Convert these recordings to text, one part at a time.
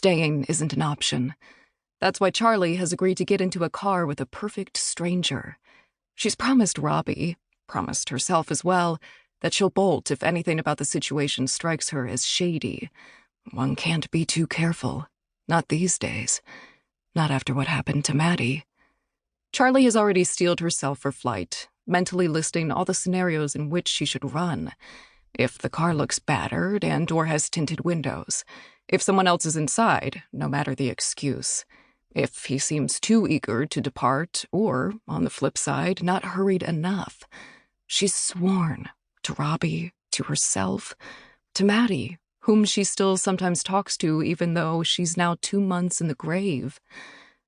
Staying isn't an option. That's why Charlie has agreed to get into a car with a perfect stranger. She's promised Robbie, promised herself as well, that she'll bolt if anything about the situation strikes her as shady. One can't be too careful. Not these days. Not after what happened to Maddie. Charlie has already steeled herself for flight, mentally listing all the scenarios in which she should run. If the car looks battered and/or has tinted windows. If someone else is inside, no matter the excuse. If he seems too eager to depart, or, on the flip side, not hurried enough. She's sworn to Robbie, to herself, to Maddie, whom she still sometimes talks to even though she's now 2 months in the grave,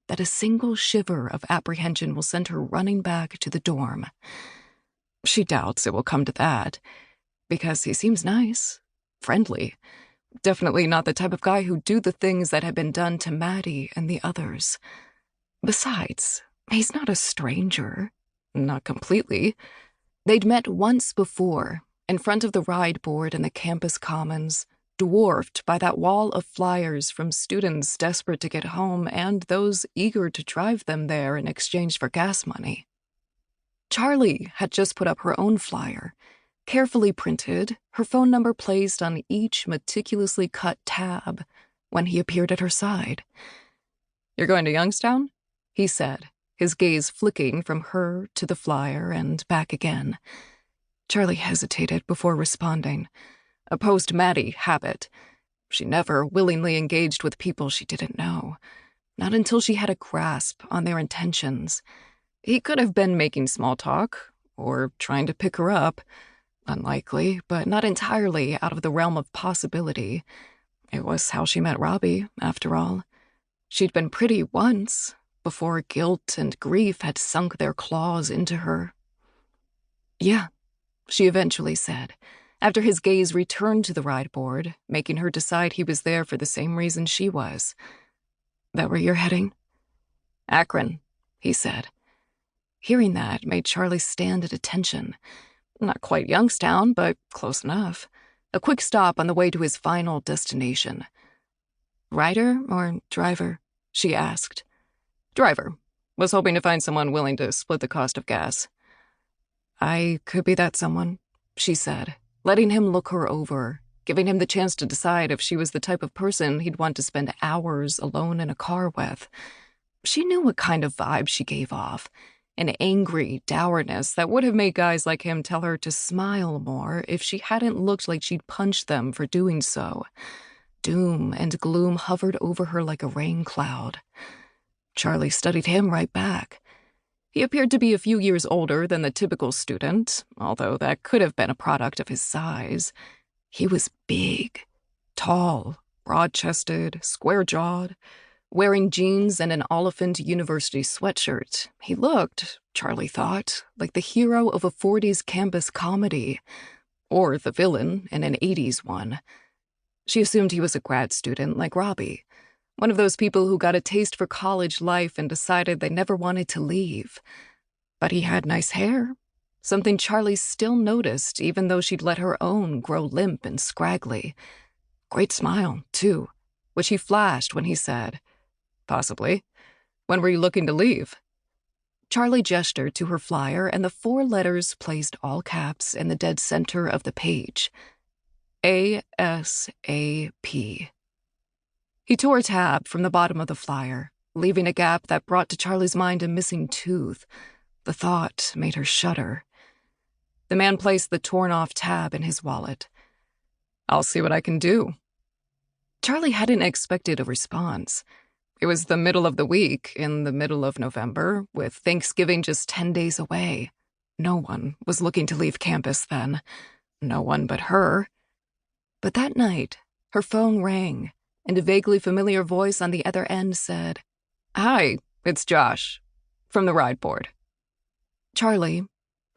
that a single shiver of apprehension will send her running back to the dorm. She doubts it will come to that, because he seems nice, friendly. Definitely not the type of guy who'd do the things that had been done to Maddie and the others. Besides, he's not a stranger. Not completely. They'd met once before, in front of the ride board in the campus commons, dwarfed by that wall of flyers from students desperate to get home and those eager to drive them there in exchange for gas money. Charlie had just put up her own flyer, carefully printed, her phone number placed on each meticulously cut tab, when he appeared at her side. "You're going to Youngstown?" he said, his gaze flicking from her to the flyer and back again. Charlie hesitated before responding. A post-Maddie habit. She never willingly engaged with people she didn't know. Not until she had a grasp on their intentions. He could have been making small talk, or trying to pick her up. Unlikely, but not entirely out of the realm of possibility. It was how she met Robbie, after all. She'd been pretty once, before guilt and grief had sunk their claws into her. "Yeah," she eventually said, after his gaze returned to the ride board, making her decide he was there for the same reason she was. "That where you're heading?" "Akron," he said. Hearing that made Charlie stand at attention. Not quite Youngstown, but close enough. A quick stop on the way to his final destination. "Rider or driver?" she asked. "Driver. Was hoping to find someone willing to split the cost of gas." "I could be that someone," she said, letting him look her over, giving him the chance to decide if she was the type of person he'd want to spend hours alone in a car with. She knew what kind of vibe she gave off. An angry dourness that would have made guys like him tell her to smile more if she hadn't looked like she'd punched them for doing so. Doom and gloom hovered over her like a rain cloud. Charlie studied him right back. He appeared to be a few years older than the typical student, although that could have been a product of his size. He was big, tall, broad-chested, square-jawed. Wearing jeans and an Oliphant University sweatshirt, he looked, Charlie thought, like the hero of a 40s campus comedy, or the villain in an 80s one. She assumed he was a grad student like Robbie, one of those people who got a taste for college life and decided they never wanted to leave. But he had nice hair, something Charlie still noticed even though she'd let her own grow limp and scraggly. Great smile, too, which he flashed when he said, "Possibly. When were you looking to leave?" Charlie gestured to her flyer, and the 4 letters placed all caps in the dead center of the page. ASAP. He tore a tab from the bottom of the flyer, leaving a gap that brought to Charlie's mind a missing tooth. The thought made her shudder. The man placed the torn-off tab in his wallet. "I'll see what I can do." Charlie hadn't expected a response. It was the middle of the week, in the middle of November, with Thanksgiving just 10 days away. No one was looking to leave campus then. No one but her. But that night, her phone rang, and a vaguely familiar voice on the other end said, "Hi, it's Josh, from the ride board." Charlie,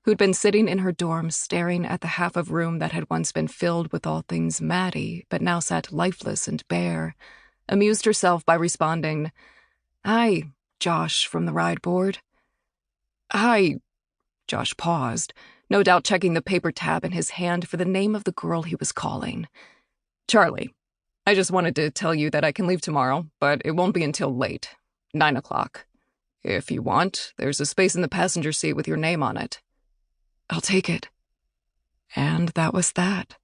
who'd been sitting in her dorm staring at the half of room that had once been filled with all things Maddie, but now sat lifeless and bare, amused herself by responding, "Hi, Josh from the ride board." "Hi." Josh paused, no doubt checking the paper tab in his hand for the name of the girl he was calling. "Charlie. I just wanted to tell you that I can leave tomorrow, but it won't be until late, 9 o'clock. If you want, there's a space in the passenger seat with your name on it. I'll take it. And that was that.